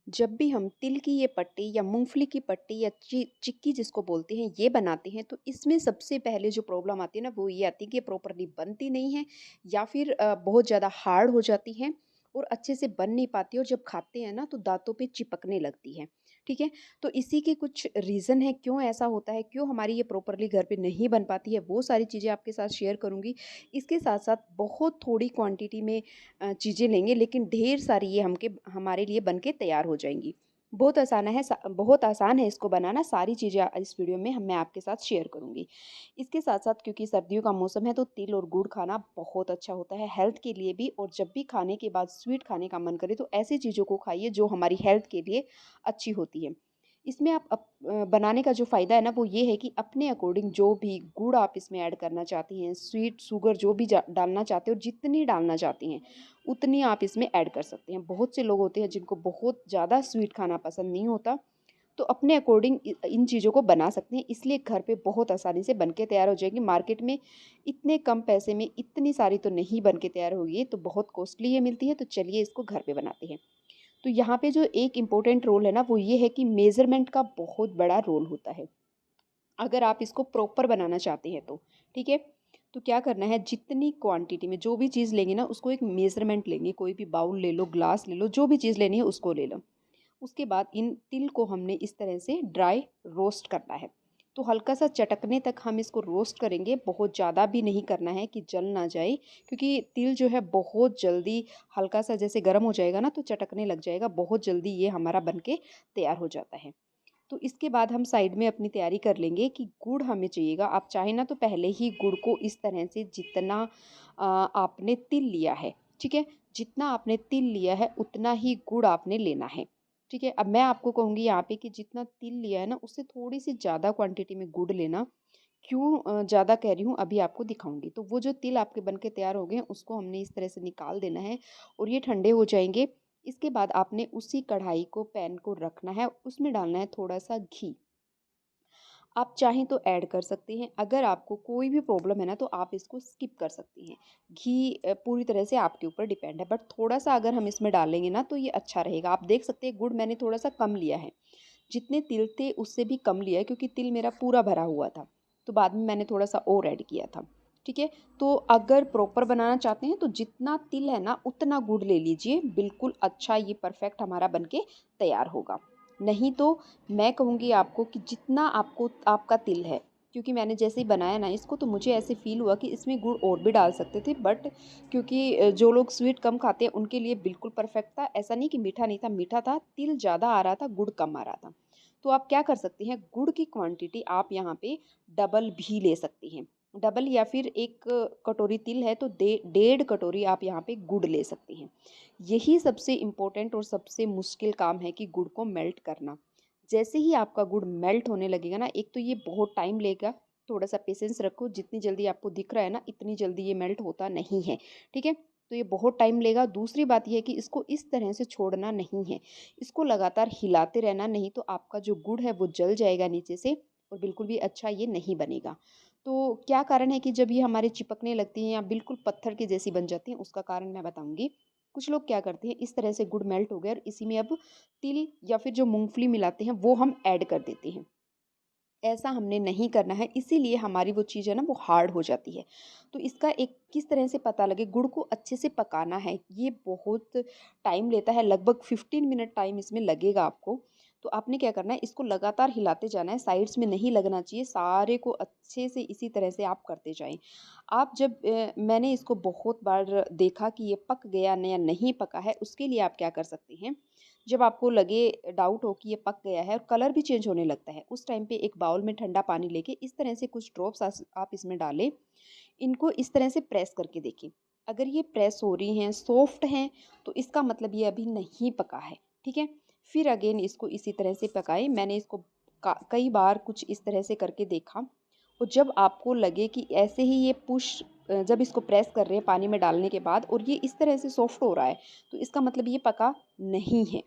जब भी हम तिल की ये पट्टी या मूँगफली की पट्टी या चिक्की जिसको बोलते हैं ये बनाते हैं तो इसमें सबसे पहले जो प्रॉब्लम आती है ना वो ये आती है कि प्रॉपर्ली बनती नहीं है या फिर बहुत ज़्यादा हार्ड हो जाती है और अच्छे से बन नहीं पाती और जब खाते हैं ना तो दाँतों पे चिपकने लगती है। ठीक है? तो इसी के कुछ रीज़न है क्यों ऐसा होता है, क्यों हमारी ये प्रॉपर्ली घर पे नहीं बन पाती है, वो सारी चीज़ें आपके साथ शेयर करूँगी। इसके साथ-साथ बहुत थोड़ी क्वांटिटी में चीज़ें लेंगे लेकिन ढेर सारी ये हमके हमारे लिए बन के तैयार हो जाएँगी। बहुत आसान है इसको बनाना, सारी चीज़ें इस वीडियो में मैं आपके साथ शेयर करूँगी। इसके साथ-साथ क्योंकि सर्दियों का मौसम है तो तिल और गुड़ खाना बहुत अच्छा होता है हेल्थ के लिए भी और जब भी खाने के बाद स्वीट खाने का मन करे तो ऐसी चीज़ों को खाइए जो हमारी हेल्थ के लिए अच्छी होती है। इसमें बनाने का जो फ़ायदा है ना वो ये है कि अपने अकॉर्डिंग जो भी गुड़ आप इसमें ऐड करना चाहती हैं, स्वीट, शुगर जो भी डालना चाहते हो, जितनी डालना चाहती हैं, उतनी आप इसमें ऐड कर सकते हैं। बहुत से लोग होते हैं जिनको बहुत ज़्यादा स्वीट खाना पसंद नहीं होता, तो अपने अकॉर्डिंग इन चीज़ों को बना सकते हैं, इसलिए घर पे बहुत आसानी से बन के तैयार हो जाएगी। मार्केट में इतने कम पैसे में इतनी सारी तो नहीं बन के तैयार होगी, तो बहुत कॉस्टली ये मिलती है, तो चलिए इसको घर पे बनाते हैं। तो यहाँ पे जो एक इम्पोर्टेंट रोल है ना, वो ये है कि मेज़रमेंट का बहुत बड़ा रोल होता है। अगर आप इसको प्रॉपर बनाना चाहते हैं तो, ठीक है? तो क्या करना है जितनी क्वांटिटी में जो भी चीज़ लेंगे ना उसको एक मेज़रमेंट लेंगे, कोई भी बाउल ले लो, ग्लास ले लो, जो भी चीज़ लेनी है उसको ले लो। उसके बाद इन तिल को हमने इस तरह से ड्राई रोस्ट करना है। तो हल्का-सा चटकने तक हम इसको रोस्ट करेंगे, बहुत ज़्यादा भी नहीं करना है कि जल ना जाए क्योंकि तिल जो है बहुत जल्दी हल्का-सा जैसे गर्म हो जाएगा ना तो चटकने लग जाएगा, बहुत जल्दी ये हमारा बन के तैयार हो जाता है। तो इसके बाद हम साइड में अपनी तैयारी कर लेंगे कि गुड़ हमें चाहिएगा। आप चाहें ना तो पहले ही गुड़ को इस तरह से जितना आपने तिल लिया है, ठीक है? जितना आपने तिल लिया है उतना ही गुड़ आपने लेना है, ठीक है? अब मैं आपको कहूँगी यहाँ पे कि जितना तिल लिया है ना उससे थोड़ी-सी ज़्यादा क्वांटिटी में गुड़ लेना। क्यों ज़्यादा कह रही हूँ अभी आपको दिखाऊँगी। तो वो जो तिल आपके बन के तैयार हो गए हैं उसको हमने इस तरह से निकाल देना है और ये ठंडे हो जाएँगे। इसके बाद आपने उसी कढ़ाई को पैन को रखना है, उसमें डालना है थोड़ा-सा घी। आप चाहें तो ऐड कर सकते हैं, अगर आपको कोई भी प्रॉब्लम है ना तो आप इसको स्किप कर सकती हैं। घी पूरी तरह से आपके ऊपर डिपेंड है बट थोड़ा-सा अगर हम इसमें डालेंगे ना तो ये अच्छा रहेगा। आप देख सकते हैं गुड़ मैंने थोड़ा-सा कम लिया है। जितने तिल थे उससे भी कम लिया है क्योंकि तिल मेरा पूरा भरा हुआ था। तो बाद में मैंने थोड़ा-सा और ऐड किया था। ठीक है? तो अगर प्रॉपर बनाना चाहते हैं तो जितना तिल है ना उतना गुड़ ले लीजिए, बिल्कुल अच्छा ये परफेक्ट हमारा बन के तैयार होगा। नहीं तो मैं कहूँगी आपको कि जितना आपको आपका तिल है, क्योंकि मैंने जैसे ही बनाया ना इसको तो मुझे ऐसे फ़ील हुआ कि इसमें गुड़ और भी डाल सकते थे बट क्योंकि जो लोग स्वीट कम खाते हैं उनके लिए बिल्कुल परफेक्ट था। ऐसा नहीं कि मीठा नहीं था, मीठा था, तिल ज़्यादा आ रहा था, गुड़ कम आ रहा था। तो आप क्या कर सकते हैं, गुड़ की क्वांटिटी आप यहाँ पे डबल भी ले सकती हैं। डबल या फिर 1 कटोरी तिल है तो डे डेढ़ कटोरी आप यहाँ पे गुड़ ले सकती हैं। यही सबसे इम्पोर्टेंट और सबसे मुश्किल काम है कि गुड़ को मेल्ट करना। जैसे ही आपका गुड़ मेल्ट होने लगेगा ना, एक तो ये बहुत टाइम लेगा, थोड़ा-सा पेशेंस रखो, जितनी जल्दी आपको दिख रहा है ना, इतनी जल्दी ये मेल्ट होता नहीं है, ठीक है? तो ये बहुत टाइम लेगा। दूसरी बात ये है कि इसको इस तरह से छोड़ना नहीं है, इसको लगातार हिलाते रहना, नहीं तो आपका जो गुड़ है वो जल जाएगा नीचे से और बिल्कुल भी अच्छा ये नहीं बनेगा। तो क्या कारण है कि जब ये हमारे चिपकने लगती हैं या बिल्कुल पत्थर की जैसी बन जाती हैं, उसका कारण मैं बताऊँगी। कुछ लोग क्या करते हैं, इस तरह से गुड़ मेल्ट हो गया और इसी में अब तिल या फिर जो मूँगफली मिलाते हैं, वो हम ऐड कर देते हैं। ऐसा हमने नहीं करना है, इसीलिए हमारी वो चीज़ है ना वो हार्ड हो जाती है। तो इसका एक किस तरह से पता लगे, गुड़ को अच्छे से पकाना है, ये बहुत टाइम लेता है, लगभग 15 मिनट टाइम इसमें लगेगा आपको। तो आपने क्या करना है, इसको लगातार हिलाते जाना है, साइड्स में नहीं लगना चाहिए, सारे को अच्छे से इसी तरह से आप करते जाएँ। आप जब मैंने इसको बहुत बार देखा कि ये पक गया न या नहीं पका है, उसके लिए आप क्या कर सकते हैं, जब आपको लगे डाउट हो कि ये पक गया है और कलर भी चेंज होने लगता है, उस टाइम पे एक बाउल में ठंडा पानी लेके इस तरह से कुछ ड्रॉप्स आप इसमें डालें। इनको इस तरह से प्रेस करके देखें। अगर ये प्रेस हो रही हैं, सॉफ्ट हैं, तो इसका मतलब ये अभी नहीं पका है, ठीक है? फिर अगेन इसको इसी तरह से पकाएँ। मैंने इसको कई बार कुछ इस तरह से करके देखा और जब आपको लगे कि ऐसे ही ये जब इसको प्रेस कर रहे हैं पानी में डालने के बाद और ये इस तरह से सॉफ्ट हो रहा है, तो इसका मतलब ये पका नहीं है।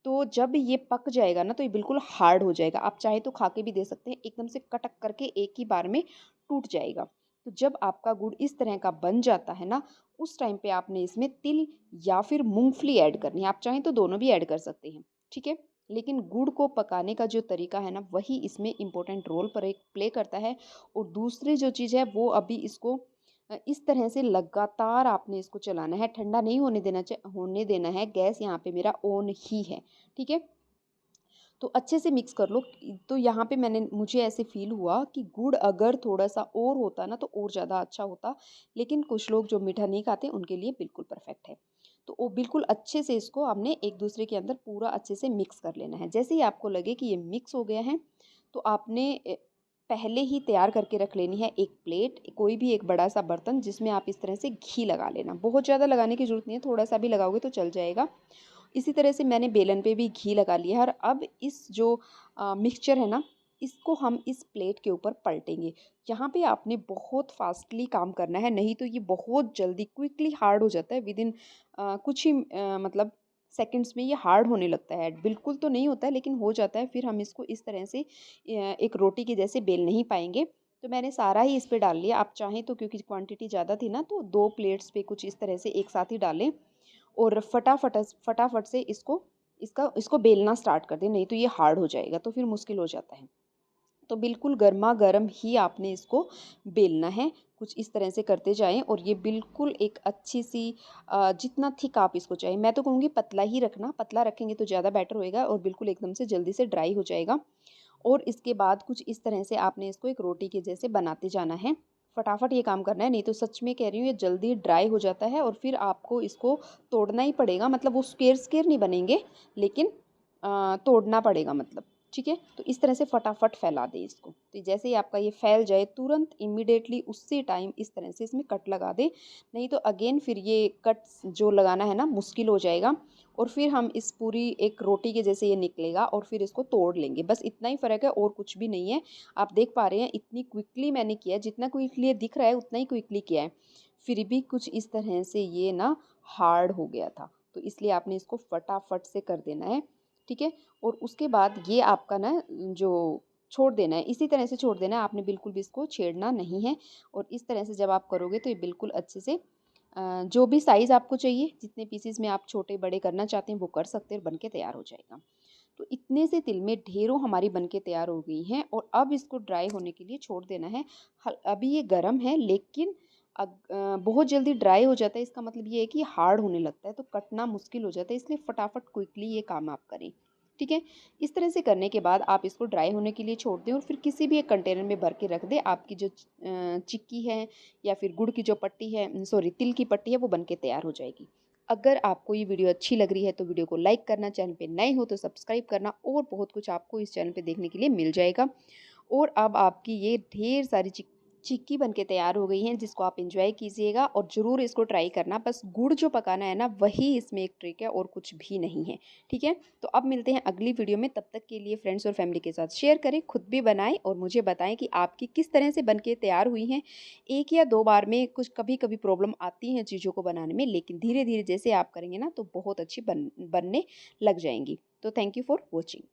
तो जब ये पक जाएगा ना, तो ये बिल्कुल हार्ड हो जाएगा। आप चाहें तो खा के भी दे सकते हैं, एकदम से कटक करके एक ही बार में टूट जाएगा। तो जब आपका गुड़ इस तरह का बन जाता है ना, उस टाइम पे आपने इसमें तिल या फिर मूँगफली ऐड करनी है। आप चाहें तो दोनों भी ऐड कर सकते हैं, ठीक है? लेकिन गुड़ को पकाने का जो तरीका है ना, वही इसमें इम्पोर्टेंट रोल प्ले करता है। और दूसरी जो चीज़ है वो अभी इसको इस तरह से लगातार आपने इसको चलाना है, ठंडा नहीं होने देना है। गैस यहाँ पे मेरा ऑन ही है, ठीक है? तो अच्छे से मिक्स कर लो। तो यहाँ पे मुझे ऐसे फ़ील हुआ कि गुड़ अगर थोड़ा-सा और होता ना तो और ज़्यादा अच्छा होता, लेकिन कुछ लोग जो मीठा नहीं खाते उनके लिए बिल्कुल परफ़ेक्ट है। तो वो बिल्कुल अच्छे से इसको हमने एक-दूसरे के अंदर पूरा अच्छे से मिक्स कर लेना है। जैसे ही आपको लगे कि ये मिक्स हो गया है, तो आपने पहले ही तैयार करके रख लेनी है एक प्लेट, कोई भी एक बड़ा-सा बर्तन जिसमें आप इस तरह से घी लगा लेना। बहुत ज़्यादा लगाने की ज़रूरत नहीं है, थोड़ा-सा भी लगाओगे तो चल जाएगा। इसी तरह से मैंने बेलन पे भी घी लगा लिया है और अब इस जो मिक्सचर है ना, इसको हम इस प्लेट के ऊपर पलटेंगे। यहाँ पे आपने बहुत फ़ास्टली काम करना है, नहीं तो ये बहुत जल्दी क्विकली हार्ड हो जाता है। विदिन कुछ ही मतलब सेकंड्स में ये हार्ड होने लगता है। बिल्कुल तो नहीं होता है लेकिन हो जाता है, फिर हम इसको इस तरह से एक रोटी के जैसे बेल नहीं पाएँगे। तो मैंने सारा ही इस पे डाल लिया। आप चाहें तो, क्योंकि क्वांटिटी ज़्यादा थी ना, तो 2 प्लेट्स पे कुछ इस तरह से एक साथ ही डालें और फटाफट से इसको बेलना स्टार्ट कर दें, नहीं तो ये हार्ड हो जाएगा, तो फिर मुश्किल हो जाता है। तो बिल्कुल गरमा-गरम ही आपने इसको बेलना है, कुछ इस तरह से करते जाएँ और ये बिल्कुल एक अच्छी-सी जितना थिक आप इसको चाहें, मैं तो कहूँगी पतला ही रखना, पतला रखेंगे तो ज़्यादा बेटर होएगा और बिल्कुल एकदम से जल्दी से ड्राई हो जाएगा। और इसके बाद कुछ इस तरह से आपने इसको एक रोटी के जैसे बनाते जाना है। फटाफट ये काम करना है, नहीं तो सच में कह रही हूँ ये जल्दी ड्राई हो जाता है और फिर आपको इसको तोड़ना ही पड़ेगा। मतलब वो स्क्वेयर-स्क्वेयर नहीं बनेंगे, लेकिन तोड़ना पड़ेगा मतलब, ठीक है? तो इस तरह से फटाफट फैला दें इसको। तो जैसे ही आपका ये फैल जाए, तुरंत इमीडिएटली उसी टाइम इस तरह से इसमें कट लगा दें, नहीं तो अगेन फिर ये कट जो लगाना है ना मुश्किल हो जाएगा और फिर हम इस पूरी एक रोटी के जैसे ये निकलेगा और फिर इसको तोड़ लेंगे। बस इतना ही फ़र्क है और कुछ भी नहीं है। आप देख पा रहे हैं इतनी क्विकली मैंने किया है, जितना क्विकली ये दिख रहा है उतना ही क्विकली किया है। फिर भी कुछ इस तरह से ये ना हार्ड हो गया था। तो इसलिए आपने इसको फटाफट से कर देना है, ठीक है? और उसके बाद ये आपका ना जो छोड़ देना है, इसी तरह से छोड़ देना है, आपने बिल्कुल भी इसको छेड़ना नहीं है। और इस तरह से जब आप करोगे तो ये बिल्कुल अच्छे से जो भी साइज़ आपको चाहिए, जितने पीसेज़ में आप छोटे-बड़े करना चाहते हैं वो कर सकते हैं और बन के तैयार हो जाएगा। तो इतने से तिल में ढेरों हमारी बन के तैयार हो गई हैं और अब इसको ड्राई होने के लिए छोड़ देना है। अभी ये गरम है लेकिन बहुत जल्दी ड्राई हो जाता है, इसका मतलब ये है कि हार्ड होने लगता है तो कटना मुश्किल हो जाता है, इसलिए फटाफट क्विकली ये काम आप करें, ठीक है? इस तरह से करने के बाद आप इसको ड्राई होने के लिए छोड़ दें और फिर किसी भी एक कंटेनर में भर के रख दें। आपकी जो चिक्की है या फिर गुड़ की जो पट्टी है, सॉरी तिल की पट्टी है, वो बन के तैयार हो जाएगी। अगर आपको ये वीडियो अच्छी लग रही है तो वीडियो को लाइक करना, चैनल पे नए हो तो सब्सक्राइब करना और बहुत कुछ आपको इस चैनल पे देखने के लिए मिल जाएगा। और अब आपकी ये ढेर सारी चिक्की बन के तैयार हो गई हैं, जिसको आप एंजॉय कीजिएगा और ज़रूर इसको ट्राई करना। बस गुड़ जो पकाना है ना, वही इसमें एक ट्रिक है और कुछ भी नहीं है, ठीक है? तो अब मिलते हैं अगली वीडियो में, तब तक के लिए फ्रेंड्स और फैमिली के साथ शेयर करें, खुद भी बनाएं और मुझे बताएं कि आपकी किस तरह से बन के तैयार हुई हैं। 1 या 2 बार में कुछ कभी-कभी प्रॉब्लम आती हैं चीज़ों को बनाने में, लेकिन धीरे-धीरे जैसे आप करेंगे ना तो बहुत अच्छी बनने लग जाएँगी। तो थैंक यू फॉर वॉचिंग।